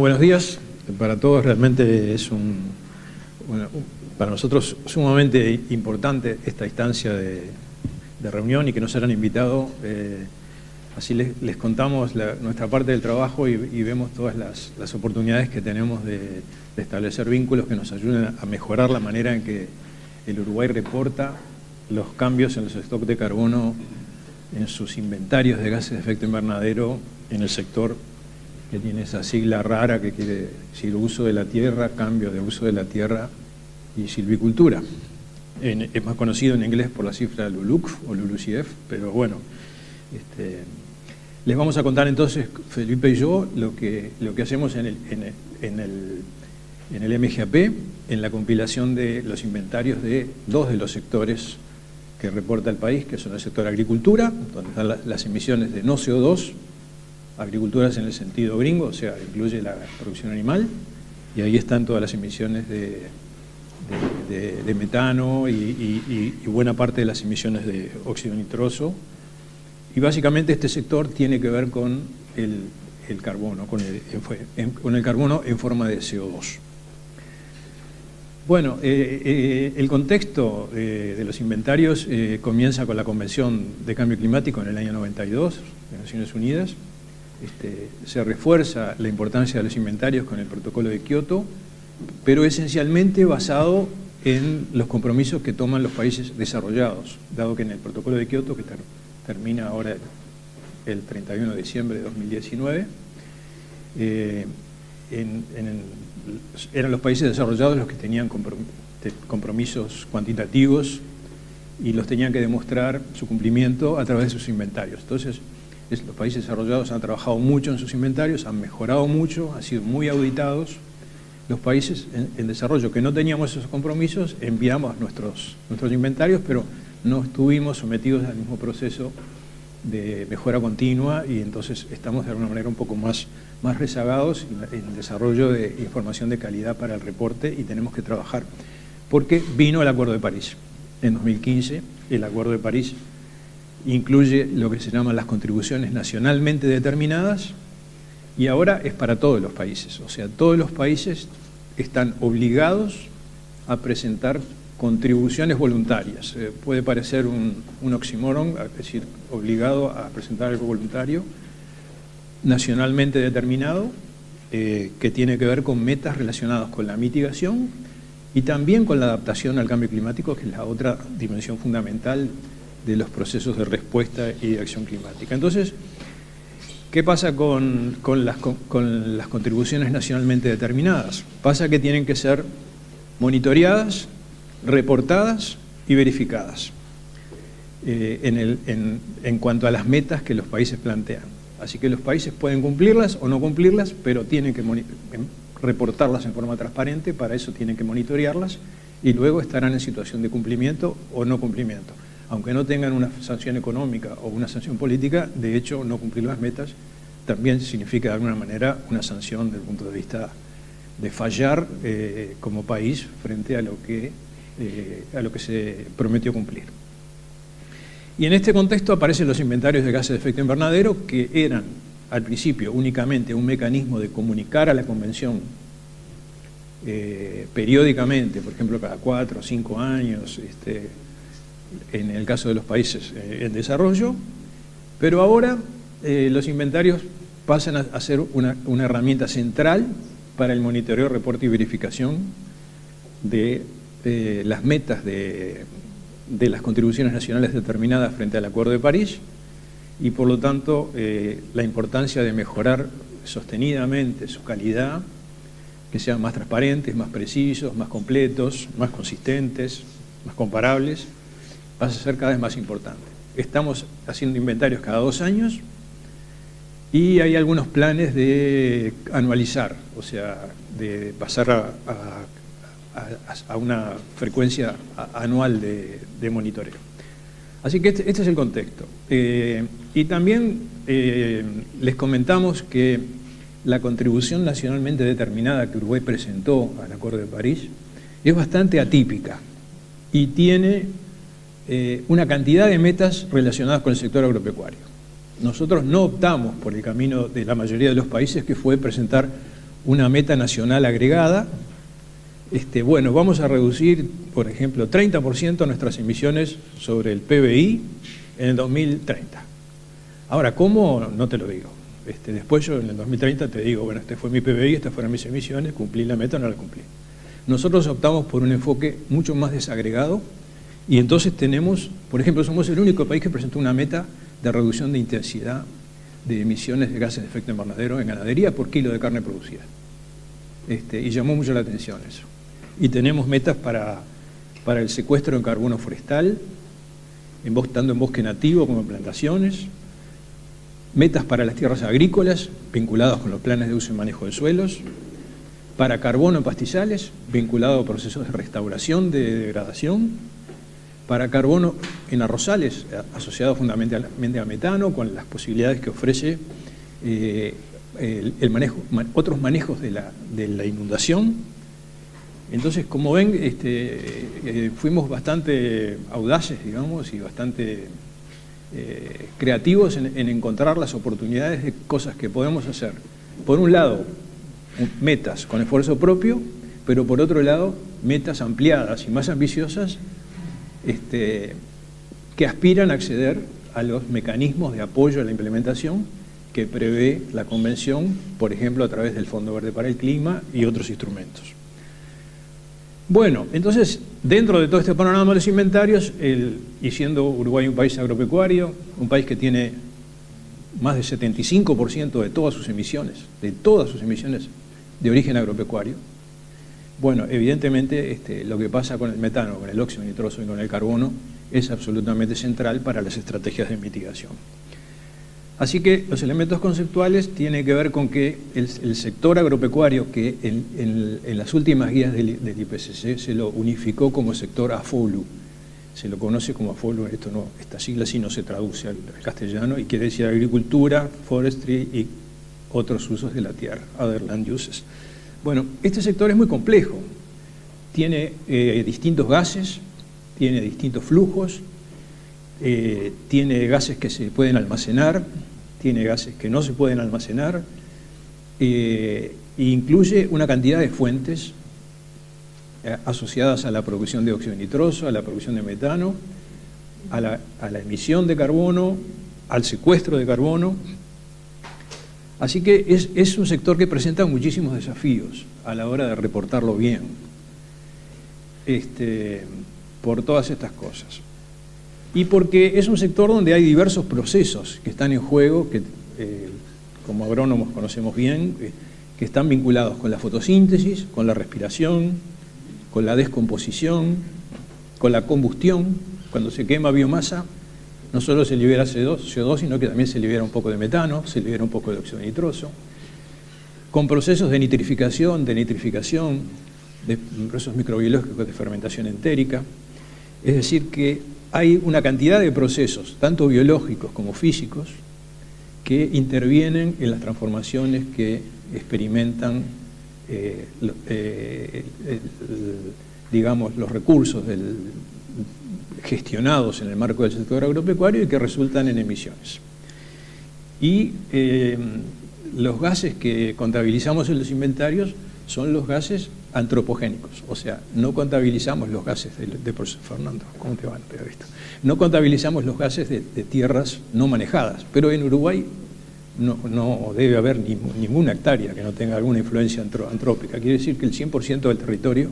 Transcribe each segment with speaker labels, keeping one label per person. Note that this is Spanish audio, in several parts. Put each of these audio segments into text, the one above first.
Speaker 1: buenos días para todos. Realmente es para nosotros sumamente importante esta instancia de reunión y que nos hayan invitado. Así les contamos nuestra parte del trabajo y vemos todas las oportunidades que tenemos de establecer vínculos que nos ayuden a mejorar la manera en que el Uruguay reporta los cambios en los stocks de carbono, en sus inventarios de gases de efecto invernadero en el sector que tiene esa sigla rara que quiere decir uso de la tierra, cambio de uso de la tierra y silvicultura. Es más conocido en inglés por la cifra LULUCF o LULUCF, pero bueno, les vamos a contar entonces, Felipe y yo, lo que hacemos en el MGAP, en la compilación de los inventarios de dos de los sectores que reporta el país, que son el sector agricultura, donde están las emisiones de no CO2, agriculturas en el sentido gringo, o sea, incluye la producción animal, y ahí están todas las emisiones de metano y buena parte de las emisiones de óxido nitroso. Y básicamente este sector tiene que ver con el carbono, con el carbono en forma de CO2. Bueno, el contexto de los inventarios comienza con la Convención de Cambio Climático en el año 92 de Naciones Unidas. Se refuerza la importancia de los inventarios con el Protocolo de Kioto, pero esencialmente basado en los compromisos que toman los países desarrollados, dado que en el Protocolo de Kioto, que termina ahora el 31 de diciembre de 2019, eran los países desarrollados los que tenían compromisos cuantitativos y los tenían que demostrar su cumplimiento a través de sus inventarios. Entonces, los países desarrollados han trabajado mucho en sus inventarios, han mejorado mucho, han sido muy auditados. Los países en desarrollo que no teníamos esos compromisos, enviamos nuestros inventarios, pero no estuvimos sometidos al mismo proceso de mejora continua y entonces estamos de alguna manera un poco más rezagados en el desarrollo de información de calidad para el reporte y tenemos que trabajar porque vino el Acuerdo de París. En 2015 el Acuerdo de París incluye lo que se llaman las contribuciones nacionalmente determinadas y ahora es para todos los países, o sea, todos los países están obligados a presentar contribuciones voluntarias. Puede parecer un oxímoron, es decir, obligado a presentar algo voluntario, nacionalmente determinado, que tiene que ver con metas relacionadas con la mitigación y también con la adaptación al cambio climático, que es la otra dimensión fundamental de los procesos de respuesta y de acción climática. Entonces, ¿qué pasa con las contribuciones nacionalmente determinadas? Pasa que tienen que ser monitoreadas, reportadas y verificadas en cuanto a las metas que los países plantean. Así que los países pueden cumplirlas o no cumplirlas, pero tienen que reportarlas en forma transparente, para eso tienen que monitorearlas y luego estarán en situación de cumplimiento o no cumplimiento. Aunque no tengan una sanción económica o una sanción política, de hecho no cumplir las metas también significa de alguna manera una sanción desde el punto de vista de fallar como país frente a lo que se prometió cumplir. Y en este contexto aparecen los inventarios de gases de efecto invernadero, que eran al principio únicamente un mecanismo de comunicar a la Convención periódicamente, por ejemplo cada 4 o 5 años, en el caso de los países en desarrollo, pero ahora los inventarios pasan a ser una herramienta central para el monitoreo, reporte y verificación de las metas de las contribuciones nacionales determinadas frente al Acuerdo de París y por lo tanto la importancia de mejorar sostenidamente su calidad, que sean más transparentes, más precisos, más completos, más consistentes, más comparables, pasa a ser cada vez más importante. Estamos haciendo inventarios cada 2 años y hay algunos planes de anualizar, o sea, de pasar a una frecuencia anual de monitoreo. Así que este es el contexto. Y también les comentamos que la contribución nacionalmente determinada que Uruguay presentó al Acuerdo de París es bastante atípica y tiene una cantidad de metas relacionadas con el sector agropecuario. Nosotros no optamos por el camino de la mayoría de los países, que fue presentar una meta nacional agregada. Bueno, vamos a reducir, por ejemplo, 30% nuestras emisiones sobre el PBI en el 2030. Ahora, ¿cómo? No te lo digo. Después yo en el 2030 te digo, bueno, este fue mi PBI, estas fueron mis emisiones, cumplí la meta o no la cumplí. Nosotros optamos por un enfoque mucho más desagregado y entonces tenemos, por ejemplo, somos el único país que presentó una meta de reducción de intensidad de emisiones de gases de efecto invernadero en ganadería por kilo de carne producida. Y llamó mucho la atención eso. Y tenemos metas para el secuestro de carbono forestal, tanto en bosque nativo como en plantaciones, metas para las tierras agrícolas vinculadas con los planes de uso y manejo de suelos, para carbono en pastizales vinculado a procesos de restauración de degradación, para carbono en arrozales asociado fundamentalmente a metano con las posibilidades que ofrece otros manejos de la inundación. Entonces, como ven, fuimos bastante audaces, digamos, y bastante creativos en encontrar las oportunidades de cosas que podemos hacer. Por un lado, metas con esfuerzo propio, pero por otro lado, metas ampliadas y más ambiciosas que aspiran a acceder a los mecanismos de apoyo a la implementación que prevé la Convención, por ejemplo, a través del Fondo Verde para el Clima y otros instrumentos. Bueno, entonces, dentro de todo este panorama de los inventarios, y siendo Uruguay un país agropecuario, un país que tiene más del 75% de todas sus emisiones de origen agropecuario, bueno, evidentemente lo que pasa con el metano, con el óxido nitroso y con el carbono es absolutamente central para las estrategias de mitigación. Así que los elementos conceptuales tienen que ver con que el sector agropecuario, que en las últimas guías del IPCC se lo unificó como sector AFOLU, se lo conoce como AFOLU, esta sigla sí no se traduce al castellano y quiere decir agricultura, forestry y otros usos de la tierra, other land uses. Bueno, este sector es muy complejo, tiene distintos gases, tiene distintos flujos, tiene gases que se pueden almacenar, tiene gases que no se pueden almacenar, e incluye una cantidad de fuentes asociadas a la producción de óxido nitroso, a la producción de metano, a la emisión de carbono, al secuestro de carbono. Así que es un sector que presenta muchísimos desafíos a la hora de reportarlo bien, por todas estas cosas. Y porque es un sector donde hay diversos procesos que están en juego, que como agrónomos conocemos bien, que están vinculados con la fotosíntesis, con la respiración, con la descomposición, con la combustión. Cuando se quema biomasa, no solo se libera CO2, sino que también se libera un poco de metano, se libera un poco de óxido nitroso, con procesos de nitrificación, de procesos microbiológicos de fermentación entérica. Es decir, que hay una cantidad de procesos, tanto biológicos como físicos, que intervienen en las transformaciones que experimentan digamos, los recursos gestionados en el marco del sector agropecuario y que resultan en emisiones. Y los gases que contabilizamos en los inventarios son los gases antropogénicos, o sea, no contabilizamos los gases de Fernando, ¿cómo te van? No contabilizamos los gases de tierras no manejadas, pero en Uruguay no debe haber ninguna hectárea que no tenga alguna influencia antrópica. Quiere decir que el 100% del territorio,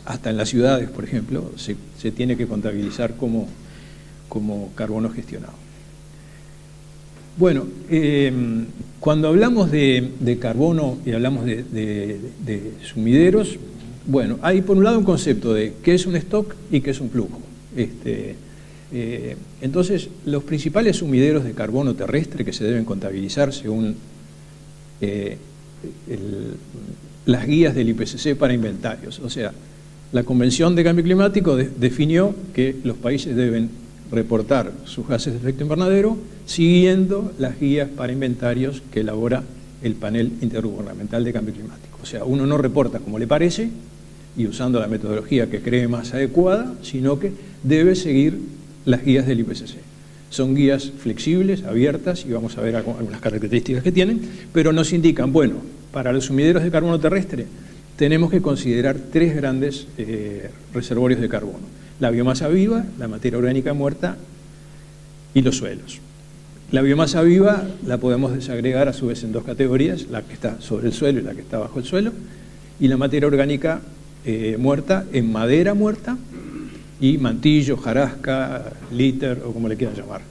Speaker 1: hasta en las ciudades, por ejemplo, se tiene que contabilizar como carbono gestionado. Bueno, cuando hablamos de carbono y hablamos de sumideros, bueno, hay por un lado un concepto de qué es un stock y qué es un flujo. Entonces, los principales sumideros de carbono terrestre que se deben contabilizar según las guías del IPCC para inventarios. O sea, la Convención de Cambio Climático definió que los países deben reportar sus gases de efecto invernadero siguiendo las guías para inventarios que elabora el panel intergubernamental de cambio climático. O sea, uno no reporta como le parece y usando la metodología que cree más adecuada, sino que debe seguir las guías del IPCC. Son guías flexibles, abiertas, y vamos a ver algunas características que tienen, pero nos indican, bueno, para los sumideros de carbono terrestre tenemos que considerar tres grandes reservorios de carbono: la biomasa viva, la materia orgánica muerta y los suelos. La biomasa viva la podemos desagregar a su vez en dos categorías: la que está sobre el suelo y la que está bajo el suelo, y la materia orgánica muerta en madera muerta y mantillo, jarasca, líter o como le quieran llamar.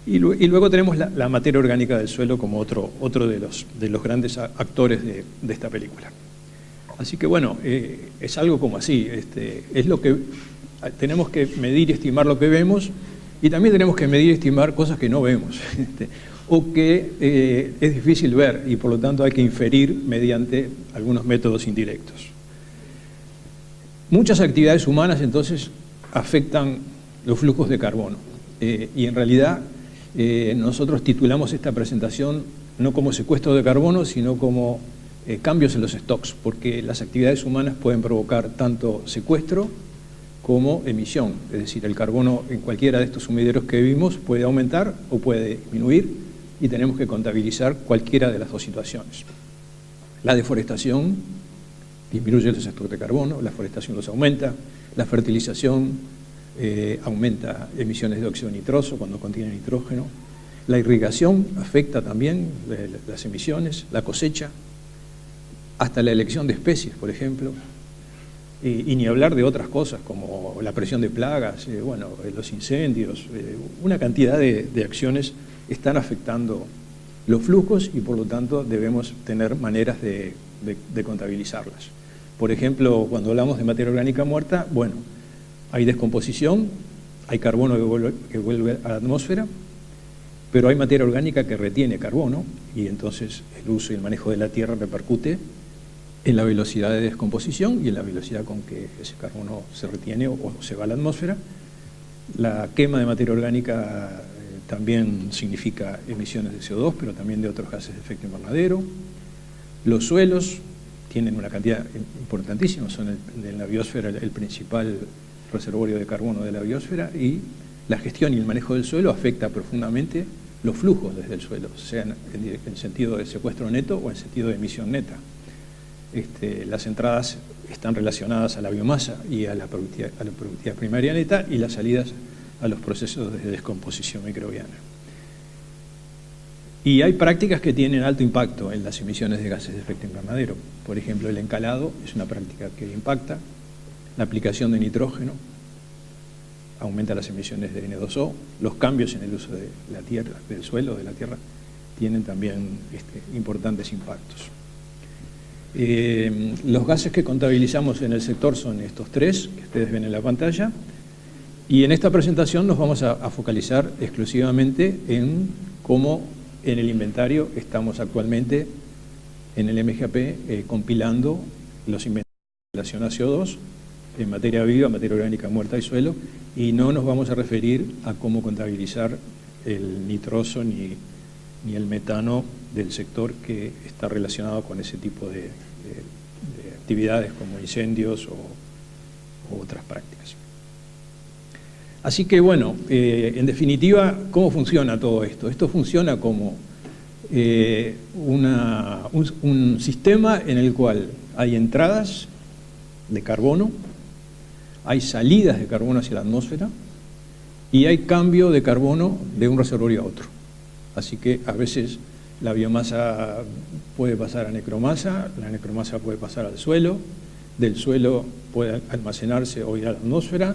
Speaker 1: Y luego tenemos la materia orgánica del suelo como otro de los grandes actores de esta película. Así que bueno, es algo como así, es lo que tenemos que medir y estimar lo que vemos, y también tenemos que medir y estimar cosas que no vemos, o que es difícil ver, y por lo tanto hay que inferir mediante algunos métodos indirectos. Muchas actividades humanas entonces afectan los flujos de carbono, y en realidad nosotros titulamos esta presentación no como secuestro de carbono, sino como cambios en los stocks, porque las actividades humanas pueden provocar tanto secuestro como emisión, es decir, el carbono en cualquiera de estos sumideros que vimos puede aumentar o puede disminuir, y tenemos que contabilizar cualquiera de las dos situaciones. La deforestación disminuye los stocks de carbono, la forestación los aumenta, la fertilización aumenta emisiones de óxido nitroso cuando contiene nitrógeno, la irrigación afecta también las emisiones, la cosecha, hasta la elección de especies, por ejemplo, y ni hablar de otras cosas como la presión de plagas, los incendios, una cantidad de acciones están afectando los flujos, y por lo tanto debemos tener maneras de contabilizarlas. Por ejemplo, cuando hablamos de materia orgánica muerta, hay descomposición, hay carbono que vuelve a la atmósfera, pero hay materia orgánica que retiene carbono, y entonces el uso y el manejo de la tierra repercute en la velocidad de descomposición y en la velocidad con que ese carbono se retiene o se va a la atmósfera. La quema de materia orgánica también significa emisiones de CO2, pero también de otros gases de efecto invernadero. Los suelos tienen una cantidad importantísima, son en la biosfera el principal reservorio de carbono de la biosfera, y la gestión y el manejo del suelo afecta profundamente los flujos desde el suelo, sean en sentido de secuestro neto o en sentido de emisión neta. Las entradas están relacionadas a la biomasa y a la productividad primaria neta, y las salidas a los procesos de descomposición microbiana. Y hay prácticas que tienen alto impacto en las emisiones de gases de efecto invernadero. Por ejemplo, el encalado es una práctica que impacta. La aplicación de nitrógeno aumenta las emisiones de N2O. Los cambios en el uso de la tierra, del suelo, de la tierra, tienen también importantes impactos. Los gases que contabilizamos en el sector son estos tres que ustedes ven en la pantalla, y en esta presentación nos vamos a focalizar exclusivamente en cómo en el inventario estamos actualmente en el MGAP compilando los inventarios en relación a CO2 en materia viva, materia orgánica muerta y suelo, y no nos vamos a referir a cómo contabilizar el nitroso ni el metano del sector que está relacionado con ese tipo de actividades como incendios o otras prácticas. Así que en definitiva, ¿cómo funciona todo esto? Esto funciona como un sistema en el cual hay entradas de carbono, hay salidas de carbono hacia la atmósfera y hay cambio de carbono de un reservorio a otro. Así que a veces la biomasa puede pasar a necromasa, la necromasa puede pasar al suelo, del suelo puede almacenarse o ir a la atmósfera,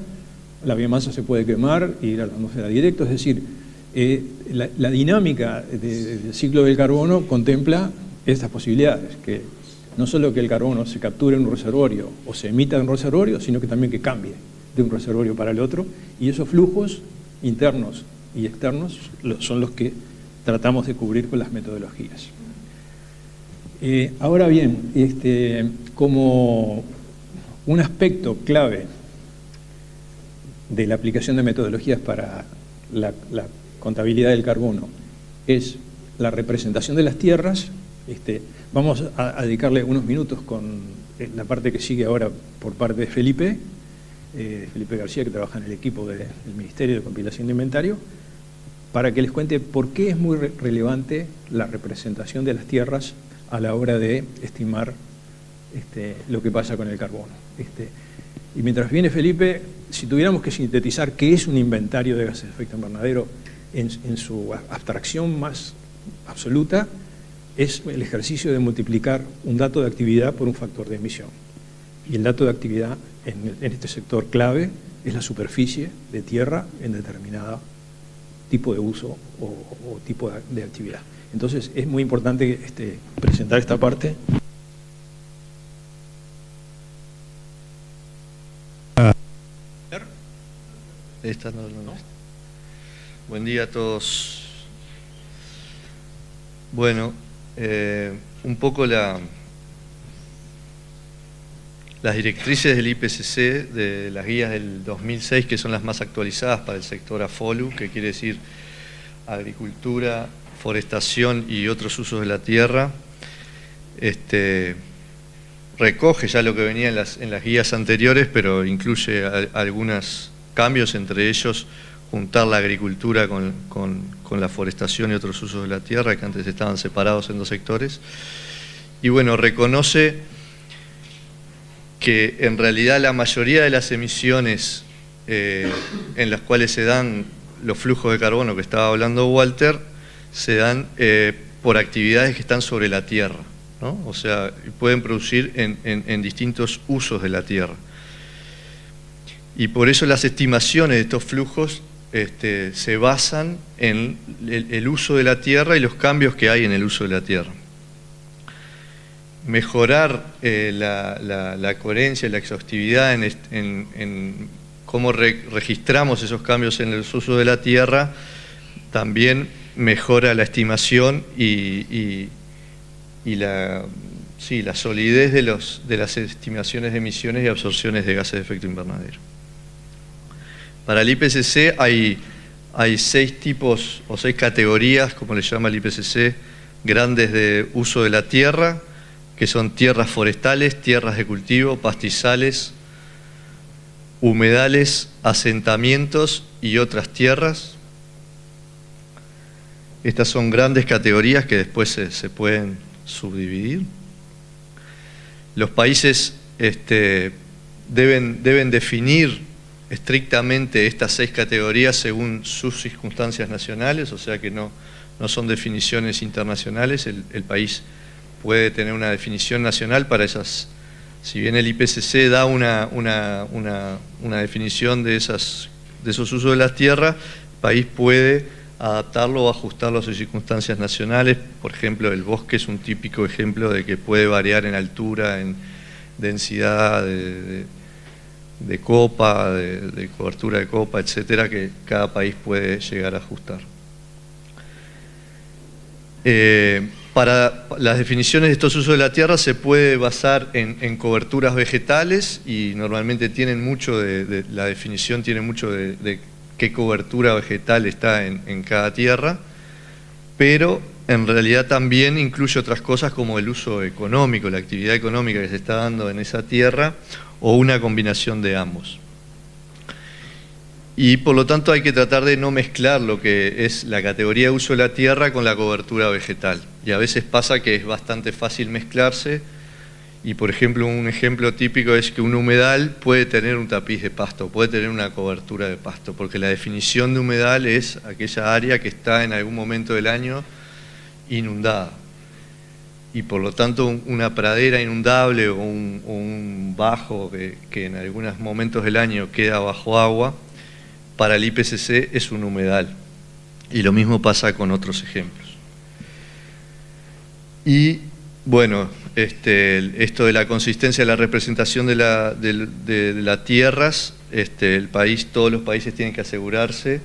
Speaker 1: la biomasa se puede quemar e ir a la atmósfera directo. Es decir, la dinámica del ciclo del carbono contempla estas posibilidades, que no solo que el carbono se capture en un reservorio o se emita en un reservorio, sino que también que cambie de un reservorio para el otro, y esos flujos internos y externos son los que tratamos de cubrir con las metodologías. Ahora bien, como un aspecto clave de la aplicación de metodologías para la contabilidad del carbono es la representación de las tierras, vamos a dedicarle unos minutos con la parte que sigue ahora por parte de Felipe García, que trabaja en el equipo del Ministerio de Compilación de Inventario, para que les cuente por qué es muy relevante la representación de las tierras a la hora de estimar lo que pasa con el carbono. Y mientras viene Felipe, si tuviéramos que sintetizar qué es un inventario de gases de efecto invernadero en su abstracción más absoluta, es el ejercicio de multiplicar un dato de actividad por un factor de emisión. Y el dato de actividad en este sector clave es la superficie de tierra en determinado tipo de uso o tipo de actividad. Entonces es muy importante presentar esta parte.
Speaker 2: Esta no. Buen día a todos. Bueno, un poco las directrices del IPCC, de las guías del 2006, que son las más actualizadas para el sector AFOLU, que quiere decir agricultura, forestación y otros usos de la tierra, recoge ya lo que venía en las guías anteriores, pero incluye algunos cambios, entre ellos juntar la agricultura con la forestación y otros usos de la tierra, que antes estaban separados en dos sectores. Y bueno, reconoce que en realidad la mayoría de las emisiones en las cuales se dan los flujos de carbono que estaba hablando Walter, se dan por actividades que están sobre la tierra, ¿no? O sea, pueden producir en distintos usos de la tierra. Y por eso las estimaciones de estos flujos se basan en el uso de la tierra y los cambios que hay en el uso de la tierra. Mejorar la coherencia y la exhaustividad en cómo registramos esos cambios en el uso de la tierra también mejora la estimación y la solidez de las estimaciones de emisiones y absorciones de gases de efecto invernadero. Para el IPCC hay 6 tipos o 6 categorías, como le llama el IPCC, grandes de uso de la tierra, que son tierras forestales, tierras de cultivo, pastizales, humedales, asentamientos y otras tierras. Estas son grandes categorías que después se pueden subdividir. Los países deben definir estrictamente estas 6 categorías según sus circunstancias nacionales, o sea que no son definiciones internacionales. El país puede tener una definición nacional para esas. Si bien el IPCC da una definición de esos usos de las tierras, el país puede adaptarlo o ajustarlo a sus circunstancias nacionales. Por ejemplo, el bosque es un típico ejemplo de que puede variar en altura, en densidad de copa, de cobertura de copa, etcétera, que cada país puede llegar a ajustar. Para las definiciones de estos usos de la tierra se puede basar en coberturas vegetales, y normalmente tienen mucho la definición tiene mucho de qué cobertura vegetal está en cada tierra, pero en realidad también incluye otras cosas como el uso económico, la actividad económica que se está dando en esa tierra, o una combinación de ambos. Y por lo tanto hay que tratar de no mezclar lo que es la categoría de uso de la tierra con la cobertura vegetal. Y a veces pasa que es bastante fácil mezclarse, y por ejemplo un ejemplo típico es que un humedal puede tener un tapiz de pasto, puede tener una cobertura de pasto, porque la definición de humedal es aquella área que está en algún momento del año inundada. Y por lo tanto una pradera inundable o un bajo que en algunos momentos del año queda bajo agua, para el IPCC es un humedal. Y lo mismo pasa con otros ejemplos. Y bueno, esto de la consistencia de la representación de las tierras, todos los países tienen que asegurarse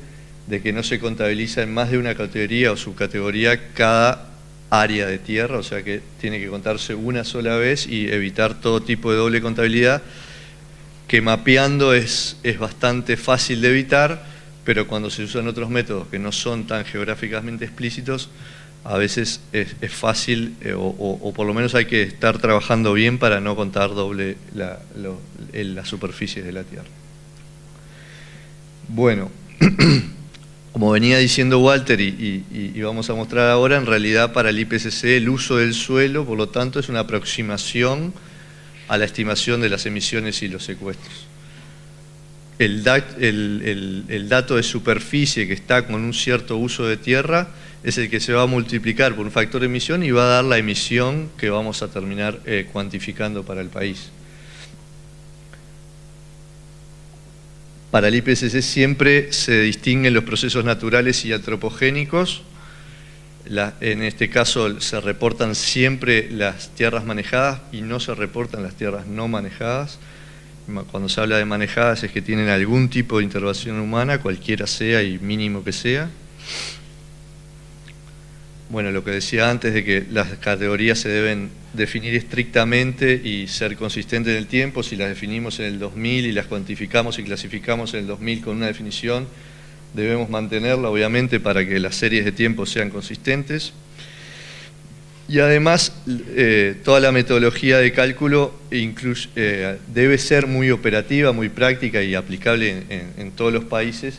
Speaker 2: de que no se contabiliza en más de una categoría o subcategoría cada área de tierra, o sea que tiene que contarse una sola vez y evitar todo tipo de doble contabilidad, que mapeando es bastante fácil de evitar, pero cuando se usan otros métodos que no son tan geográficamente explícitos, a veces es fácil o por lo menos hay que estar trabajando bien para no contar doble las superficies de la tierra. Bueno, Como venía diciendo Walter y vamos a mostrar ahora, en realidad para el IPCC el uso del suelo, por lo tanto, es una aproximación a la estimación de las emisiones y los secuestros. El dato de superficie que está con un cierto uso de tierra es el que se va a multiplicar por un factor de emisión y va a dar la emisión que vamos a terminar cuantificando para el país. Para el IPCC siempre se distinguen los procesos naturales y antropogénicos. En este caso se reportan siempre las tierras manejadas y no se reportan las tierras no manejadas. Cuando se habla de manejadas es que tienen algún tipo de intervención humana, cualquiera sea y mínimo que sea. Bueno, lo que decía antes de que las categorías se deben definir estrictamente y ser consistentes en el tiempo. Si las definimos en el 2000 y las cuantificamos y clasificamos en el 2000 con una definición, debemos mantenerla obviamente para que las series de tiempo sean consistentes. Y además, toda la metodología de cálculo debe ser muy operativa, muy práctica y aplicable en todos los países,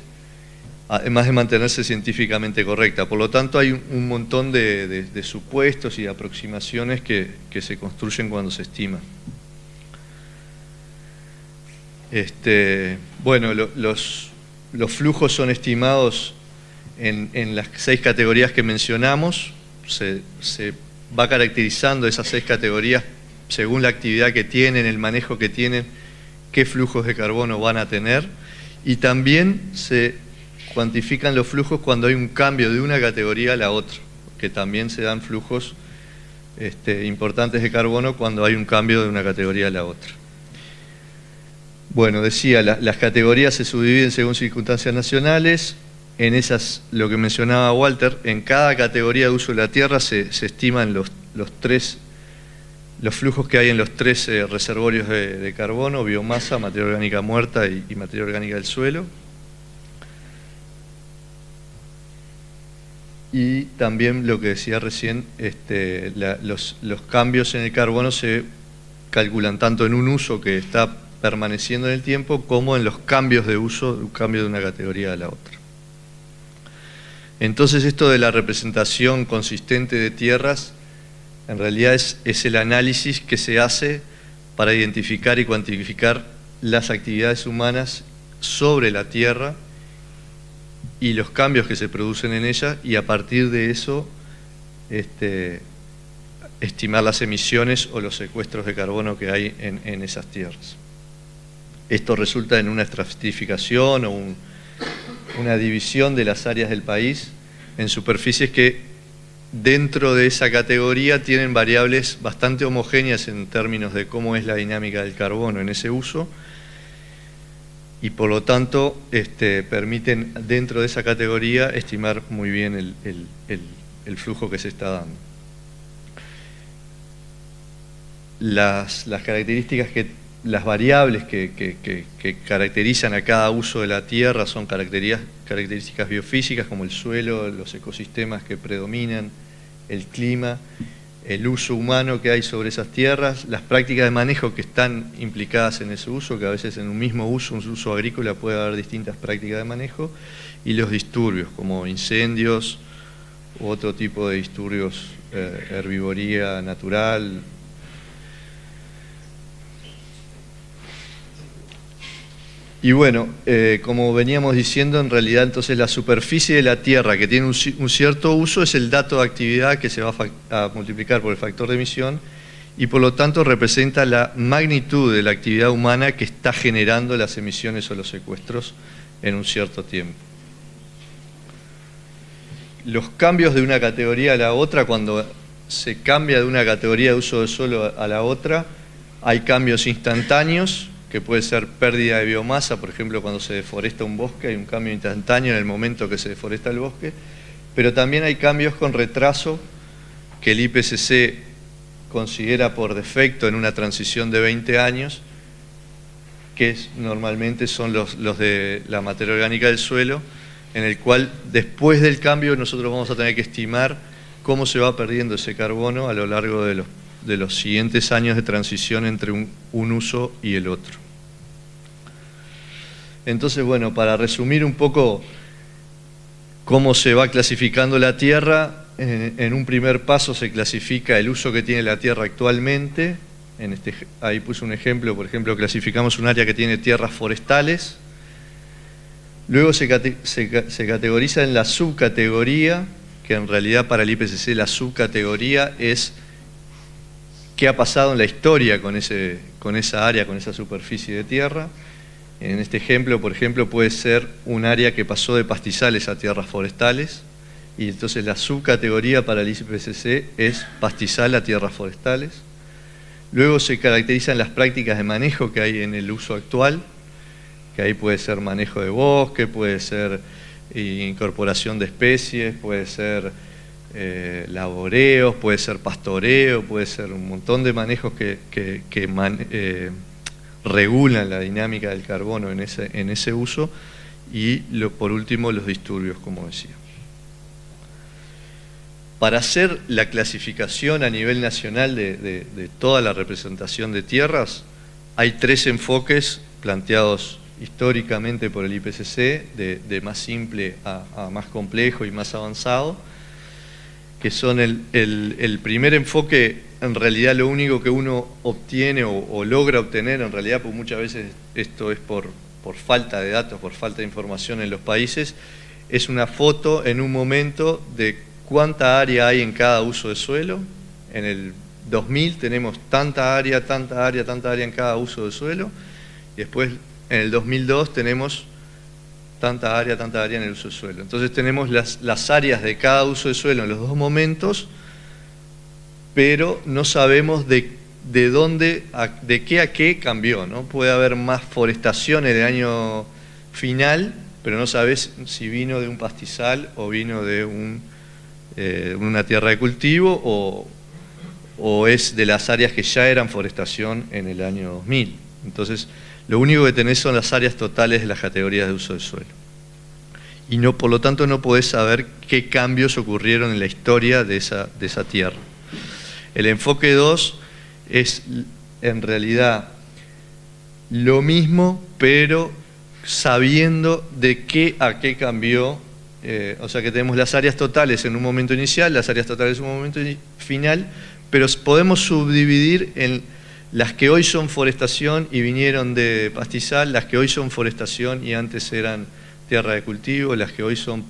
Speaker 2: además de mantenerse científicamente correcta. Por lo tanto, hay un montón de supuestos y de aproximaciones que se construyen cuando se estima. Bueno, los flujos son estimados en las 6 categorías que mencionamos. Se va caracterizando esas 6 categorías según la actividad que tienen, el manejo que tienen, qué flujos de carbono van a tener, y también se cuantifican los flujos cuando hay un cambio de una categoría a la otra, que también se dan flujos importantes de carbono cuando hay un cambio de una categoría a la otra. Bueno, decía, las categorías se subdividen según circunstancias nacionales. En esas, lo que mencionaba Walter, en cada categoría de uso de la tierra se estiman los flujos que hay en los 3 reservorios de carbono: biomasa, materia orgánica muerta y materia orgánica del suelo. Y también lo que decía recién, los cambios en el carbono se calculan tanto en un uso que está permaneciendo en el tiempo como en los cambios de uso, un cambio de una categoría a la otra. Entonces, esto de la representación consistente de tierras, en realidad es el análisis que se hace para identificar y cuantificar las actividades humanas sobre la tierra y los cambios que se producen en ella, y a partir de eso estimar las emisiones o los secuestros de carbono que hay en esas tierras. Esto resulta en una estratificación o una división de las áreas del país en superficies que dentro de esa categoría tienen variables bastante homogéneas en términos de cómo es la dinámica del carbono en ese uso, y por lo tanto permiten dentro de esa categoría estimar muy bien el flujo que se está dando. Las características las variables que caracterizan a cada uso de la tierra son características biofísicas, como el suelo, los ecosistemas que predominan, el clima, el uso humano que hay sobre esas tierras, las prácticas de manejo que están implicadas en ese uso, que a veces en un mismo uso, un uso agrícola, puede haber distintas prácticas de manejo, y los disturbios, como incendios u otro tipo de disturbios, herbivoría natural. Y bueno, como veníamos diciendo, en realidad entonces la superficie de la tierra que tiene un cierto uso es el dato de actividad que se va a multiplicar por el factor de emisión, y por lo tanto representa la magnitud de la actividad humana que está generando las emisiones o los secuestros en un cierto tiempo. Los cambios de una categoría a la otra, cuando se cambia de una categoría de uso de suelo a la otra, hay cambios instantáneos, que puede ser pérdida de biomasa, por ejemplo, cuando se deforesta un bosque, hay un cambio instantáneo en el momento que se deforesta el bosque, pero también hay cambios con retraso que el IPCC considera por defecto en una transición de 20 años, que normalmente son los de la materia orgánica del suelo, en el cual después del cambio nosotros vamos a tener que estimar cómo se va perdiendo ese carbono a lo largo de los siguientes años de transición entre un uso y el otro. Entonces, bueno, para resumir un poco ¿Cómo se va clasificando la tierra? En un primer paso se clasifica el uso que tiene la tierra actualmente. Ahí puse un ejemplo, por ejemplo, clasificamos un área que tiene tierras forestales. Luego se categoriza en la subcategoría, que en realidad para el IPCC la subcategoría es qué ha pasado en la historia con esa área, con esa superficie de tierra. En este ejemplo, por ejemplo, puede ser un área que pasó de pastizales a tierras forestales, y entonces la subcategoría para el IPCC es pastizal a tierras forestales. Luego se caracterizan las prácticas de manejo que hay en el uso actual, que ahí puede ser manejo de bosque, puede ser incorporación de especies, puede ser laboreos, puede ser pastoreo, puede ser un montón de manejos que regulan la dinámica del carbono en ese uso, y por último los disturbios, como decía. Para hacer la clasificación a nivel nacional de toda la representación de tierras, hay 3 enfoques planteados históricamente por el IPCC, de más simple a más complejo y más avanzado, que son el primer enfoque. En realidad lo único que uno obtiene o logra obtener, en realidad, pues muchas veces esto es por falta de datos, por falta de información en los países, es una foto en un momento de cuánta área hay en cada uso de suelo. En el 2000 tenemos tanta área en cada uso de suelo, y después en el 2002 tenemos tanta área en el uso de suelo. Entonces tenemos las áreas de cada uso de suelo en los 2 momentos, pero no sabemos de qué a qué cambió, ¿no? Puede haber más forestación en el año final, pero no sabes si vino de un pastizal o vino de una tierra de cultivo, o es de las áreas que ya eran forestación en el año 2000. Entonces, lo único que tenés son las áreas totales de las categorías de uso del suelo. Y por lo tanto no podés saber qué cambios ocurrieron en la historia de esa tierra. El enfoque 2 es en realidad lo mismo, pero sabiendo de qué a qué cambió. O sea que tenemos las áreas totales en un momento inicial, las áreas totales en un momento final, pero podemos subdividir en las que hoy son forestación y vinieron de pastizal, las que hoy son forestación y antes eran tierra de cultivo, las que hoy son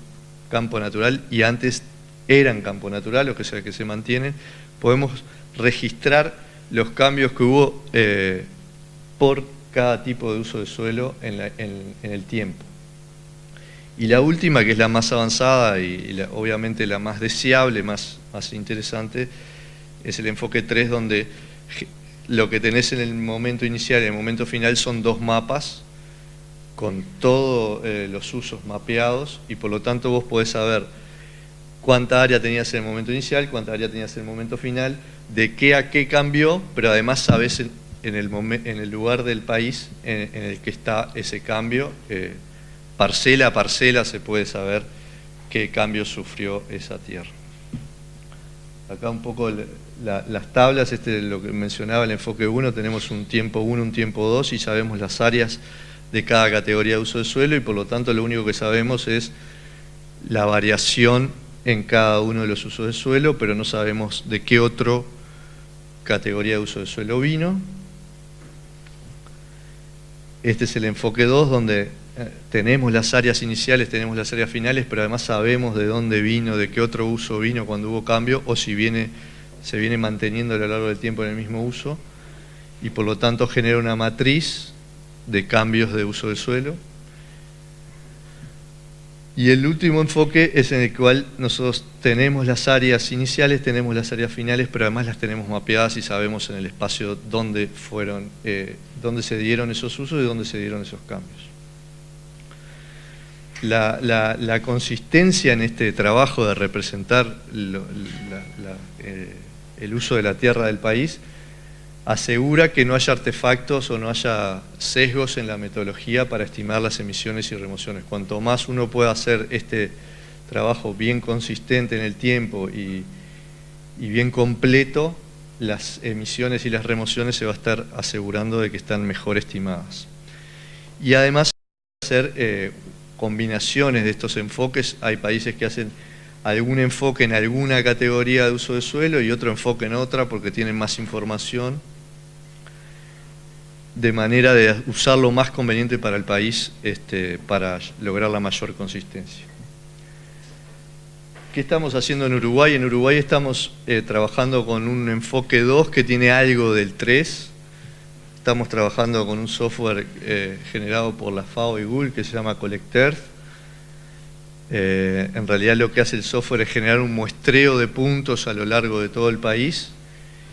Speaker 2: campo natural y antes eran campo natural, o sea que se mantienen. Podemos registrar los cambios que hubo por cada tipo de uso de suelo en el tiempo. Y la última, que es la más avanzada y obviamente la más deseable, más interesante, es el enfoque 3, donde lo que tenés en el momento inicial y en el momento final son 2 mapas con todos los usos mapeados, y por lo tanto vos podés saber cuánta área tenías en el momento inicial, cuánta área tenías en el momento final, de qué a qué cambió, pero además sabés en el lugar del país en el que está ese cambio. Parcela a parcela se puede saber qué cambio sufrió esa tierra. Acá un poco las tablas, lo que mencionaba el enfoque 1, tenemos un tiempo 1, un tiempo 2, y sabemos las áreas de cada categoría de uso de suelo, y por lo tanto lo único que sabemos es la variación en cada uno de los usos de suelo, pero no sabemos de qué otra categoría de uso de suelo vino. Este es el enfoque 2, donde tenemos las áreas iniciales, tenemos las áreas finales, pero además sabemos de dónde vino, de qué otro uso vino cuando hubo cambio, o si se viene manteniendo a lo largo del tiempo en el mismo uso, y por lo tanto genera una matriz de cambios de uso del suelo. Y el último enfoque es en el cual nosotros tenemos las áreas iniciales, tenemos las áreas finales, pero además las tenemos mapeadas y sabemos en el espacio dónde se dieron esos usos y dónde se dieron esos cambios. La consistencia en este trabajo de representar el uso de la tierra del país asegura que no haya artefactos o no haya sesgos en la metodología para estimar las emisiones y remociones. Cuanto más uno pueda hacer este trabajo bien consistente en el tiempo y bien completo, las emisiones y las remociones se va a estar asegurando de que están mejor estimadas. Y además hacer combinaciones de estos enfoques. Hay países que hacen algún enfoque en alguna categoría de uso de suelo y otro enfoque en otra porque tienen más información, de manera de usar lo más conveniente para el país para lograr la mayor consistencia. ¿Qué estamos haciendo en Uruguay? En Uruguay estamos trabajando con un enfoque 2 que tiene algo del 3. Estamos trabajando con un software generado por la FAO y Google que se llama CollectEarth. En realidad lo que hace el software es generar un muestreo de puntos a lo largo de todo el país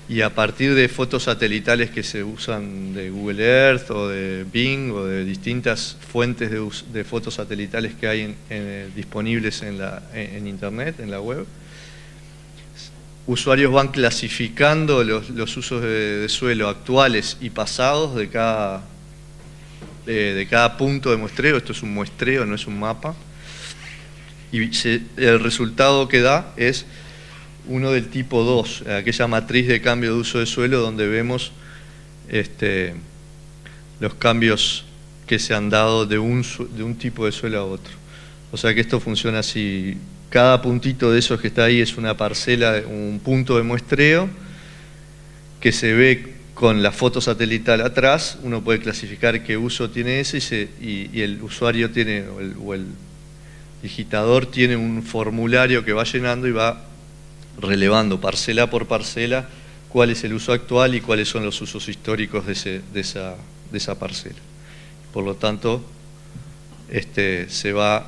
Speaker 2: y a partir de fotos satelitales que se usan de Google Earth o de Bing o de distintas fuentes de fotos satelitales que hay disponibles en Internet, en la web, usuarios van clasificando los usos de suelo actuales y pasados de cada punto de muestreo. Esto es un muestreo, no es un mapa. Y el resultado que da es uno del tipo 2, aquella matriz de cambio de uso de suelo donde vemos los cambios que se han dado de un tipo de suelo a otro. O sea que esto funciona así. Cada puntito de esos que está ahí es una parcela, un punto de muestreo que se ve con la foto satelital atrás. Uno puede clasificar qué uso tiene ese y el usuario tiene, o el digitador tiene un formulario que va llenando y va relevando parcela por parcela cuál es el uso actual y cuáles son los usos históricos de esa parcela. Por lo tanto, se va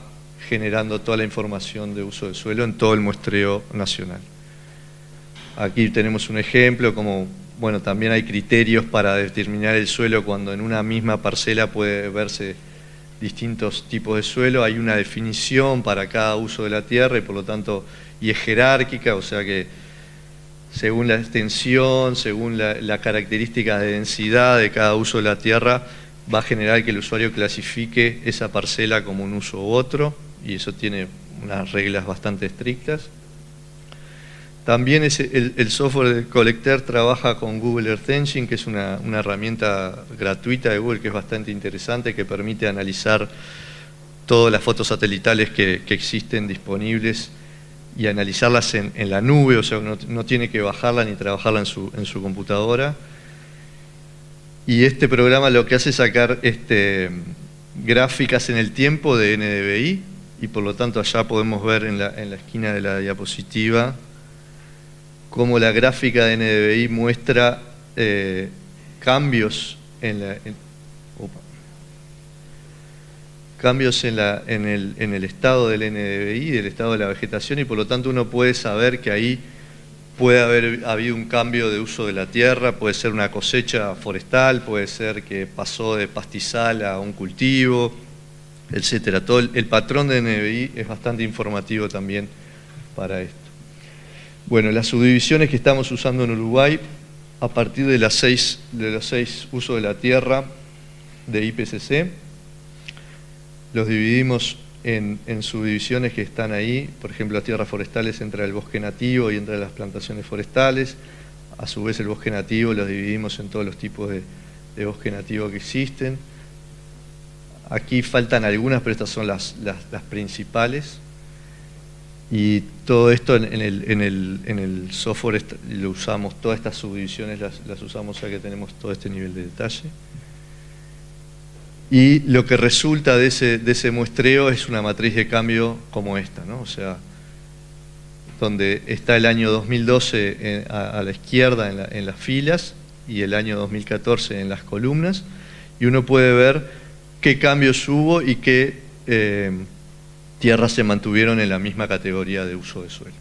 Speaker 2: generando toda la información de uso de suelo en todo el muestreo nacional. Aquí tenemos un ejemplo, como bueno, también hay criterios para determinar el suelo cuando en una misma parcela puede verse distintos tipos de suelo. Hay una definición para cada uso de la tierra y por lo tanto y es jerárquica, o sea que según la extensión, según la característica de densidad de cada uso de la tierra, va a generar que el usuario clasifique esa parcela como un uso u otro, y eso tiene unas reglas bastante estrictas. También el software de CollectEarth trabaja con Google Earth Engine, que es una herramienta gratuita de Google que es bastante interesante, que permite analizar todas las fotos satelitales que existen disponibles y analizarlas en la nube, o sea, no tiene que bajarla ni trabajarla en su computadora. Y este programa lo que hace es sacar gráficas en el tiempo de NDVI, y por lo tanto allá podemos ver en la esquina de la diapositiva cómo la gráfica de NDVI muestra cambios en el estado del NDVI, del estado de la vegetación, y por lo tanto uno puede saber que ahí puede haber habido un cambio de uso de la tierra, puede ser una cosecha forestal, puede ser que pasó de pastizal a un cultivo, etcétera. Todo el patrón de NDVI es bastante informativo también para esto. Bueno, las subdivisiones que estamos usando en Uruguay, a partir de los seis usos de la tierra de IPCC, los dividimos en subdivisiones que están ahí. Por ejemplo, las tierras forestales entre el bosque nativo y entre las plantaciones forestales. A su vez el bosque nativo los dividimos en todos los tipos de bosque nativo que existen. Aquí faltan algunas, pero estas son las principales. Y todo esto en el software lo usamos, todas estas subdivisiones las usamos ya que tenemos todo este nivel de detalle. Y lo que resulta de ese muestreo es una matriz de cambio como esta, ¿no? O sea, donde está el año 2012 a la izquierda en las filas y el año 2014 en las columnas, y uno puede ver qué cambios hubo y qué tierras se mantuvieron en la misma categoría de uso de suelo.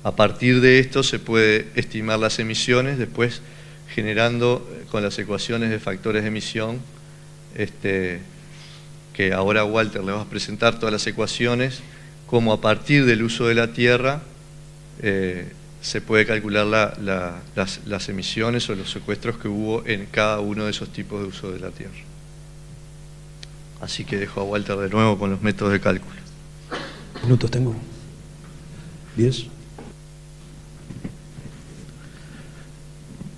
Speaker 2: A partir de esto se puede estimar las emisiones, después generando con las ecuaciones de factores de emisión, que ahora Walter le va a presentar todas las ecuaciones, cómo a partir del uso de la tierra se puede calcular las emisiones o los secuestros que hubo en cada uno de esos tipos de uso de la tierra. Así que dejo a Walter de nuevo con los métodos de cálculo.
Speaker 1: ¿Minutos tengo? ¿10?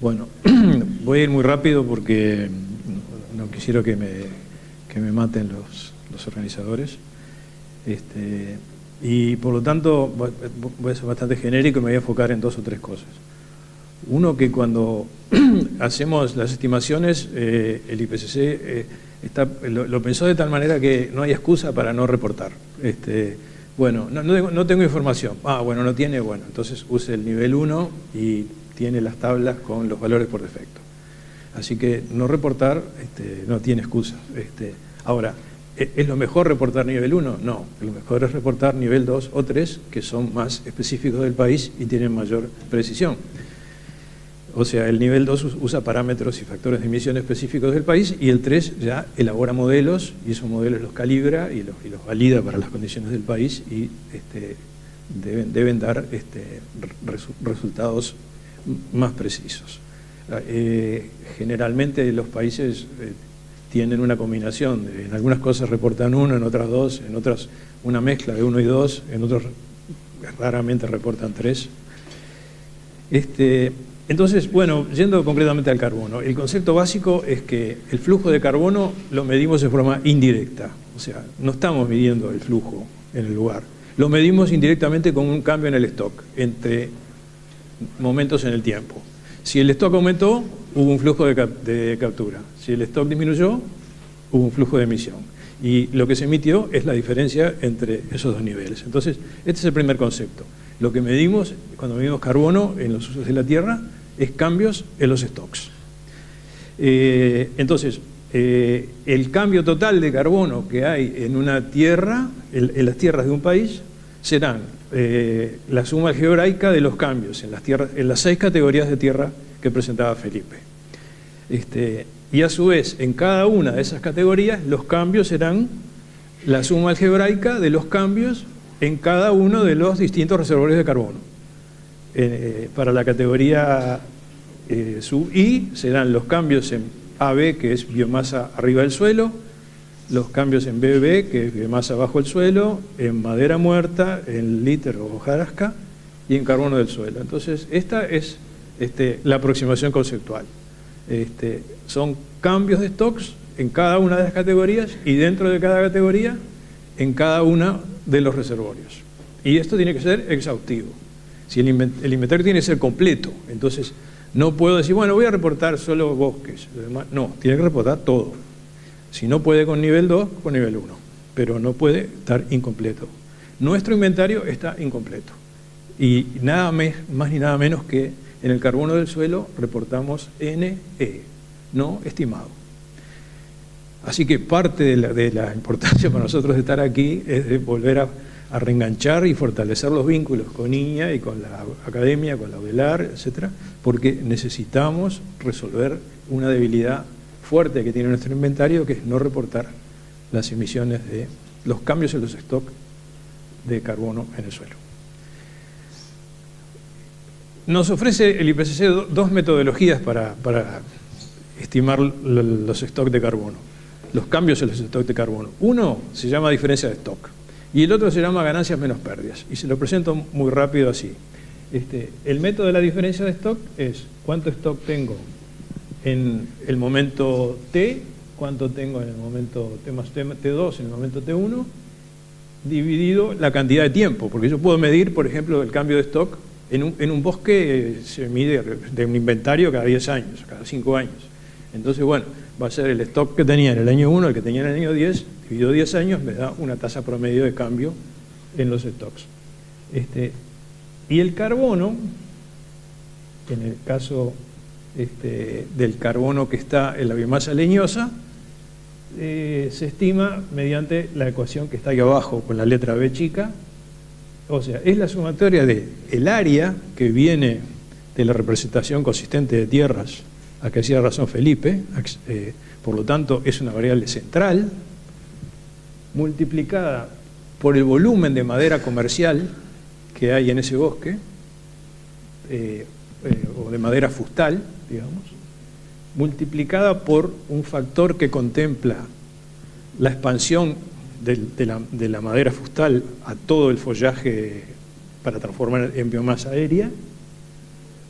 Speaker 1: Bueno, voy a ir muy rápido porque no quisiera que me maten los los organizadores. Y por lo tanto, voy a ser bastante genérico y me voy a enfocar en 2 o 3 cosas. Uno, que cuando hacemos las estimaciones, el IPCC lo pensó de tal manera que no hay excusa para no reportar. Bueno, no tengo información. Bueno, no tiene, bueno, entonces use el nivel 1 y tiene las tablas con los valores por defecto. Así que no reportar no tiene excusa. Ahora, ¿es lo mejor reportar nivel 1? No, lo mejor es reportar nivel 2 o 3, que son más específicos del país y tienen mayor precisión. O sea, el nivel 2 usa parámetros y factores de emisión específicos del país, y el 3 ya elabora modelos, y esos modelos los calibra y los valida para las condiciones del país, y deben dar resultados más precisos. Generalmente los países tienen una combinación, en algunas cosas reportan 1, en otras 2, en otras una mezcla de 1 y 2, en otros raramente reportan 3. Entonces, bueno, yendo concretamente al carbono, el concepto básico es que el flujo de carbono lo medimos de forma indirecta, o sea, no estamos midiendo el flujo en el lugar, lo medimos indirectamente con un cambio en el stock entre momentos en el tiempo. Si el stock aumentó, hubo un flujo de captura. Si el stock disminuyó, hubo un flujo de emisión. Y lo que se emitió es la diferencia entre esos 2 niveles. Entonces, este es el primer concepto. Lo que medimos cuando medimos carbono en los usos de la Tierra es cambios en los stocks. Entonces, el cambio total de carbono que hay en una tierra, en las tierras de un país, serán la suma algebraica de los cambios en las 6 categorías de tierra que presentaba Felipe. Y a su vez, en cada una de esas categorías, los cambios serán la suma algebraica de los cambios en cada uno de los distintos reservorios de carbono. Para la categoría sub I serán los cambios en AB, que es biomasa arriba del suelo, los cambios en BB, que es biomasa bajo el suelo, en madera muerta, en líter o hojarasca, y en carbono del suelo. Entonces, esta es la aproximación conceptual. Son cambios de stocks en cada una de las categorías, y dentro de cada categoría, en cada uno de los reservorios. Y esto tiene que ser exhaustivo. Si el inventario tiene que ser completo, entonces no puedo decir, bueno, voy a reportar solo bosques. No, tiene que reportar todo. Si no puede con nivel 2, con nivel 1. Pero no puede estar incompleto. Nuestro inventario está incompleto. Y nada más ni nada menos que en el carbono del suelo reportamos NE, no estimado. Así que parte de la importancia para nosotros de estar aquí es de volver a reenganchar y fortalecer los vínculos con INEA y con la academia, con la UDELAR, etcétera, porque necesitamos resolver una debilidad fuerte que tiene nuestro inventario, que es no reportar las emisiones de los cambios en los stocks de carbono en el suelo. Nos ofrece el IPCC 2 metodologías para estimar los stocks de carbono, los cambios en los stocks de carbono. Uno se llama diferencia de stock y el otro se llama ganancias menos pérdidas, y se lo presento muy rápido así. El método de la diferencia de stock es cuánto stock tengo en el momento T, cuánto tengo en el momento T más T2, en el momento T1, dividido la cantidad de tiempo, porque yo puedo medir, por ejemplo, el cambio de stock en un bosque, se mide de un inventario cada 10 años, cada 5 años. Entonces, bueno, va a ser el stock que tenía en el año 1, el que tenía en el año 10, dividido 10 años, me da una tasa promedio de cambio en los stocks. Y el carbono, en el caso del carbono que está en la biomasa leñosa, se estima mediante la ecuación que está ahí abajo con la letra B chica. O sea, es la sumatoria del área que viene de la representación consistente de tierras a que hacía razón Felipe, por lo tanto es una variable central, multiplicada por el volumen de madera comercial que hay en ese bosque, o de madera fustal, digamos, multiplicada por un factor que contempla la expansión de la madera fustal a todo el follaje para transformar en biomasa aérea,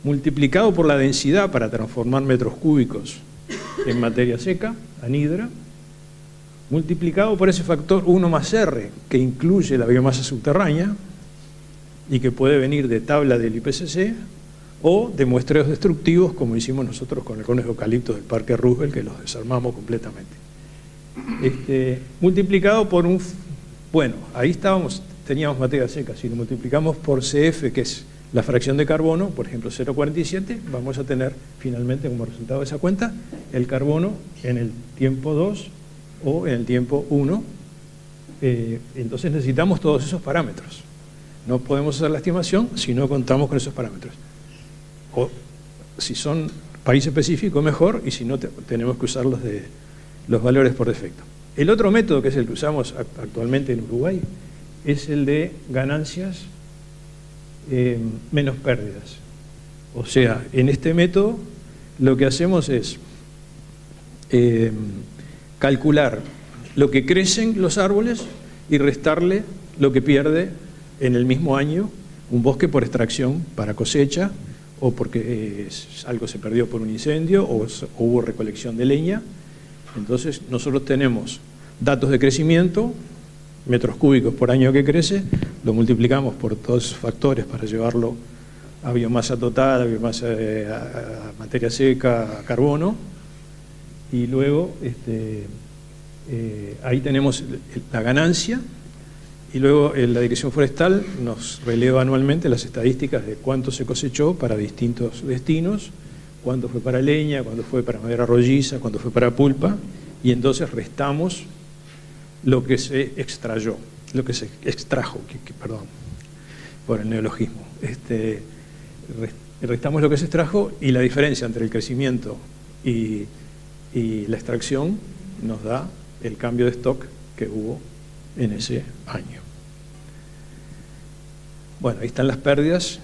Speaker 1: multiplicado por la densidad para transformar metros cúbicos en materia seca, anhidra, multiplicado por ese factor 1 más R, que incluye la biomasa subterránea y que puede venir de tabla del IPCC o de muestreos destructivos, como hicimos nosotros con algunos eucaliptos del Parque Roosevelt, que los desarmamos completamente. Multiplicado por un... Bueno, ahí teníamos materia seca. Si lo multiplicamos por CF, que es la fracción de carbono, por ejemplo 0,47, vamos a tener finalmente como resultado de esa cuenta el carbono en el tiempo 2 o en el tiempo 1. Entonces necesitamos todos esos parámetros. No podemos hacer la estimación si no contamos con esos parámetros. O si son país específico, mejor, y si no, tenemos que usar los valores por defecto. El otro método, que es el que usamos actualmente en Uruguay, es el de ganancias menos pérdidas. O sea, en este método lo que hacemos es calcular lo que crecen los árboles y restarle lo que pierde en el mismo año un bosque por extracción para cosecha, o porque algo se perdió por un incendio, o hubo recolección de leña. Entonces nosotros tenemos datos de crecimiento, metros cúbicos por año que crece, lo multiplicamos por todos esos factores para llevarlo a biomasa total, a biomasa a materia seca, a carbono, y luego ahí tenemos la ganancia, y luego la Dirección Forestal nos releva anualmente las estadísticas de cuánto se cosechó para distintos destinos, cuánto fue para leña, cuánto fue para madera rolliza, cuánto fue para pulpa, y entonces restamos lo que se extrayó, lo que se extrajo, perdón, por el neologismo. Restamos lo que se extrajo, y la diferencia entre el crecimiento y la extracción nos da el cambio de stock que hubo en ese año. Bueno, ahí están las pérdidas.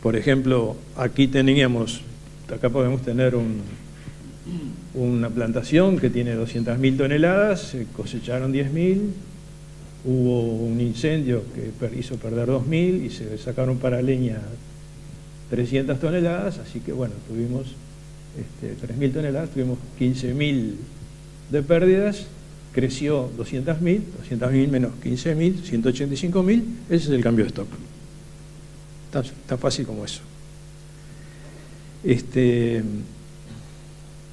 Speaker 1: Por ejemplo, aquí teníamos, acá podemos tener una plantación que tiene 200.000 toneladas, se cosecharon 10.000, hubo un incendio que hizo perder 2.000 y se sacaron para leña 300 toneladas, así que bueno, tuvimos 3.000 toneladas, tuvimos 15.000 de pérdidas, creció 200.000 menos 15.000, 185.000, ese es el cambio de stock. Tan fácil como eso.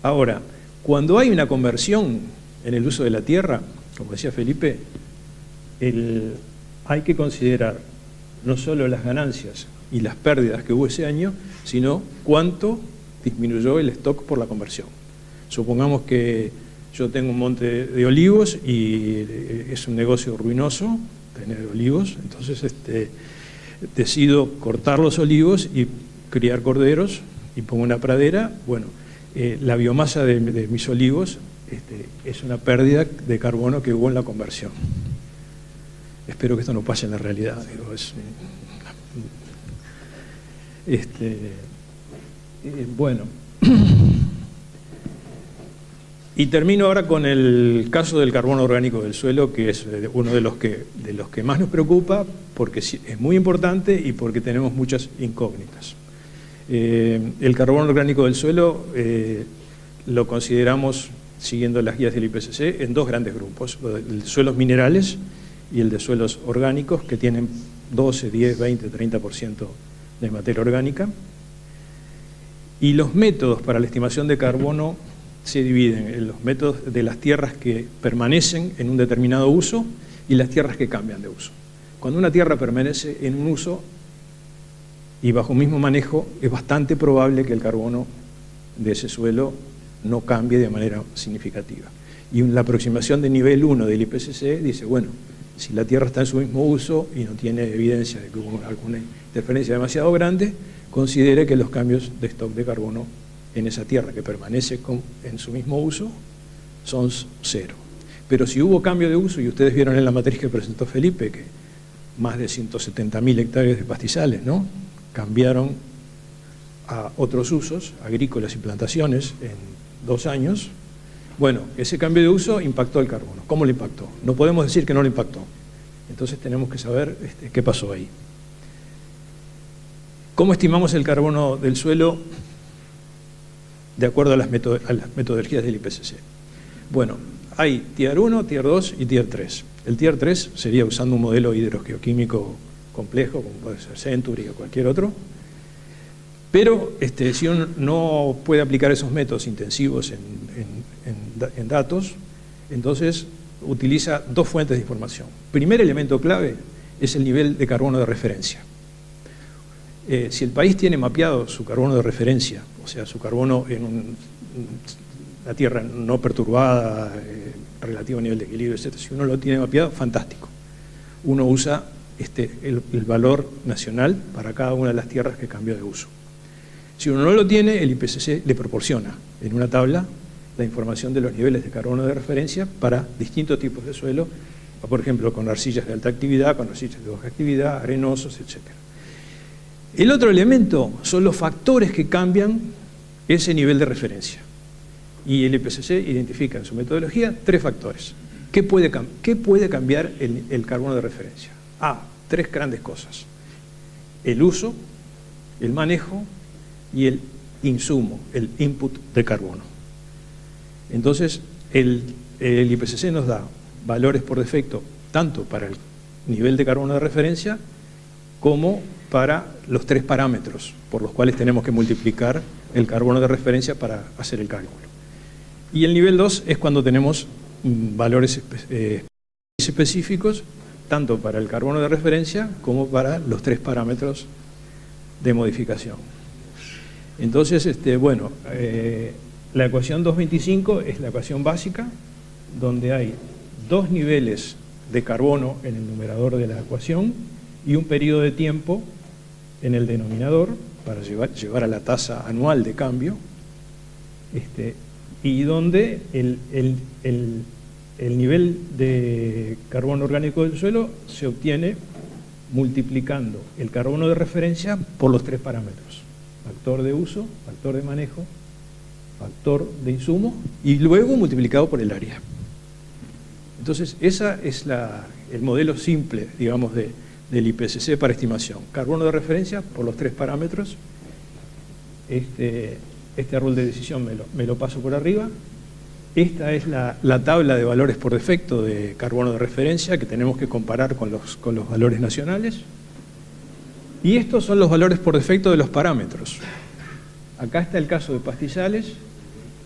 Speaker 1: Ahora, cuando hay una conversión en el uso de la tierra, como decía Felipe, hay que considerar no solo las ganancias y las pérdidas que hubo ese año, sino cuánto disminuyó el stock por la conversión. Supongamos que yo tengo un monte de olivos y es un negocio ruinoso tener olivos, entonces decido cortar los olivos y criar corderos y pongo una pradera. Bueno, la biomasa de mis olivos es una pérdida de carbono que hubo en la conversión. Espero que esto no pase en la realidad. Digo, bueno. Y termino ahora con el caso del carbono orgánico del suelo, que es uno de los que más nos preocupa, porque es muy importante y porque tenemos muchas incógnitas. El carbono orgánico del suelo lo consideramos, siguiendo las guías del IPCC, en dos grandes grupos: el de suelos minerales y el de suelos orgánicos, que tienen 12, 10, 20, 30% de materia orgánica. Y los métodos para la estimación de carbono se dividen en los métodos de las tierras que permanecen en un determinado uso y las tierras que cambian de uso. Cuando una tierra permanece en un uso y bajo un mismo manejo, es bastante probable que el carbono de ese suelo no cambie de manera significativa. Y la aproximación de nivel 1 del IPCC dice, bueno, si la tierra está en su mismo uso y no tiene evidencia de que hubo alguna interferencia demasiado grande, considere que los cambios de stock de carbono en esa tierra que permanece en su mismo uso son 0. Pero si hubo cambio de uso, y ustedes vieron en la matriz que presentó Felipe, que más de 170.000 hectáreas de pastizales, ¿no?, cambiaron a otros usos, agrícolas y plantaciones, en 2 años, bueno, ese cambio de uso impactó el carbono. ¿Cómo lo impactó? No podemos decir que no lo impactó. Entonces tenemos que saber qué pasó ahí. ¿Cómo estimamos el carbono del suelo de acuerdo a las metodologías del IPCC? Bueno, hay Tier 1, Tier 2 y Tier 3. El Tier 3 sería usando un modelo hidrogeoquímico complejo, como puede ser Century o cualquier otro. Pero si uno no puede aplicar esos métodos intensivos en datos, entonces utiliza dos fuentes de información. Primer elemento clave es el nivel de carbono de referencia. Si el país tiene mapeado su carbono de referencia, o sea, su carbono en la Tierra no perturbada, relativo nivel de equilibrio, etc., si uno lo tiene mapeado, fantástico. Uno usa el valor nacional para cada una de las tierras que cambió de uso. Si uno no lo tiene, el IPCC le proporciona en una tabla la información de los niveles de carbono de referencia para distintos tipos de suelo, por ejemplo, con arcillas de alta actividad, con arcillas de baja actividad, arenosos, etc. El otro elemento son los factores que cambian ese nivel de referencia. Y el IPCC identifica en su metodología 3 factores. ¿Qué puede cambiar el carbono de referencia? 3 grandes cosas. El uso, el manejo y el insumo, el input de carbono. Entonces, el IPCC nos da valores por defecto tanto para el nivel de carbono de referencia como para los 3 parámetros por los cuales tenemos que multiplicar el carbono de referencia para hacer el cálculo. Y el nivel 2 es cuando tenemos valores específicos tanto para el carbono de referencia como para los 3 parámetros de modificación. Entonces, la ecuación 225 es la ecuación básica, donde hay 2 niveles de carbono en el numerador de la ecuación y un periodo de tiempo en el denominador para llevar a la tasa anual de cambio, y donde el nivel de carbono orgánico del suelo se obtiene multiplicando el carbono de referencia por los 3 parámetros: factor de uso, factor de manejo, factor de insumo, y luego multiplicado por el área. Entonces, ese es el modelo simple, digamos, del IPCC para estimación. Carbono de referencia por los 3 parámetros. Este árbol de decisión me lo paso por arriba. Esta es la tabla de valores por defecto de carbono de referencia que tenemos que comparar con los valores nacionales. Y estos son los valores por defecto de los parámetros. Acá está el caso de pastizales,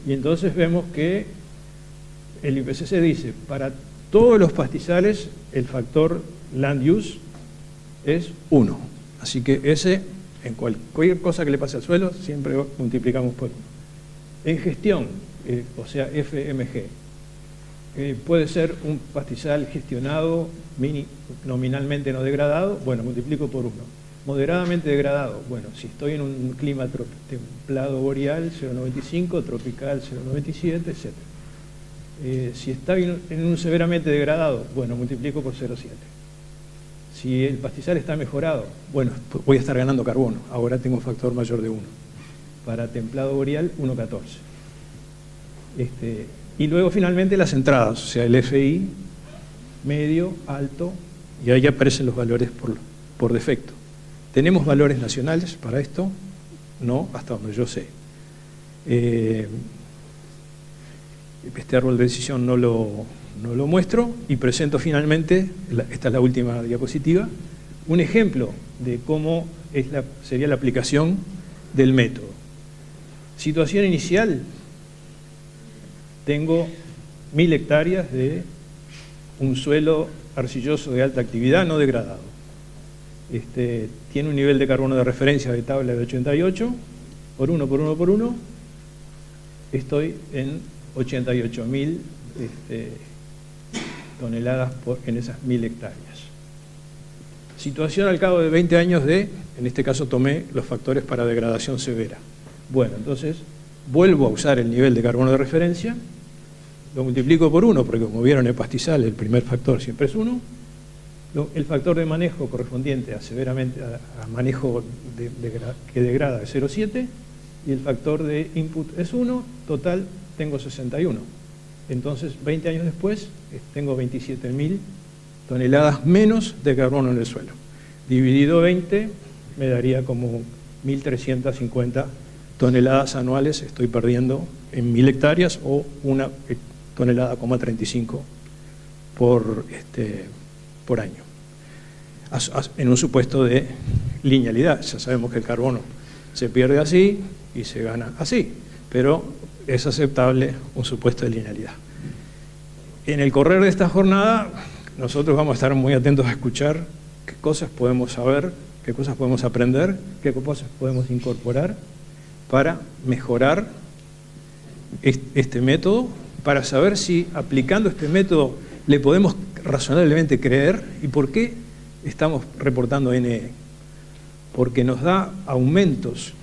Speaker 1: y entonces vemos que el IPCC dice, para todos los pastizales el factor land use es 1. Así que ese, en cualquier cosa que le pase al suelo, siempre multiplicamos por 1. En gestión, o sea, FMG, puede ser un pastizal gestionado, nominalmente no degradado, bueno, multiplico por 1. Moderadamente degradado, bueno, si estoy en un clima templado boreal, 0,95, tropical, 0,97, etc. Si está en un severamente degradado, bueno, multiplico por 0,7. Si el pastizal está mejorado, bueno, voy a estar ganando carbono, ahora tengo un factor mayor de 1. Para templado boreal, 1,14. Y luego finalmente las entradas, o sea, el FI, medio, alto, y ahí aparecen los valores por defecto. ¿Tenemos valores nacionales para esto? No, hasta donde yo sé. Este árbol de decisión no lo muestro, y presento finalmente, esta es la última diapositiva, un ejemplo de cómo sería la aplicación del método. Situación inicial, tengo 1000 hectáreas de un suelo arcilloso de alta actividad no degradado. Tiene un nivel de carbono de referencia de tabla de 88, por 1, estoy en 88.000 toneladas en esas 1000 hectáreas. Situación al cabo de 20 años en este caso tomé los factores para degradación severa. Bueno, entonces vuelvo a usar el nivel de carbono de referencia, lo multiplico por 1, porque como vieron en el pastizal el primer factor siempre es 1, el factor de manejo correspondiente a manejo que degrada es 0,7, y el factor de input es 1, total tengo 61. Entonces, 20 años después, tengo 27.000 toneladas menos de carbono en el suelo. Dividido 20, me daría como 1.350 toneladas anuales estoy perdiendo en 1000 hectáreas, o tonelada,35 por año. En un supuesto de linealidad. Ya sabemos que el carbono se pierde así y se gana así, pero es aceptable un supuesto de linealidad. En el correr de esta jornada, nosotros vamos a estar muy atentos a escuchar qué cosas podemos saber, qué cosas podemos aprender, qué cosas podemos incorporar para mejorar este método, para saber si aplicando este método le podemos razonablemente creer. ¿Y por qué estamos reportando NE? Porque nos da aumentos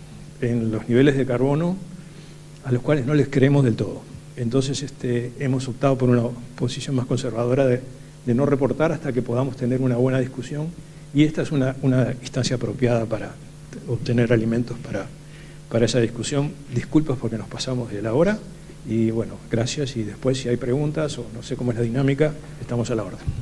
Speaker 1: en los niveles de carbono a los cuales no les creemos del todo. Entonces hemos optado por una posición más conservadora de no reportar hasta que podamos tener una buena discusión, y esta es una instancia apropiada para obtener alimentos para esa discusión. Disculpas porque nos pasamos de la hora, y bueno, gracias, y después si hay preguntas o no sé cómo es la dinámica, estamos a la orden.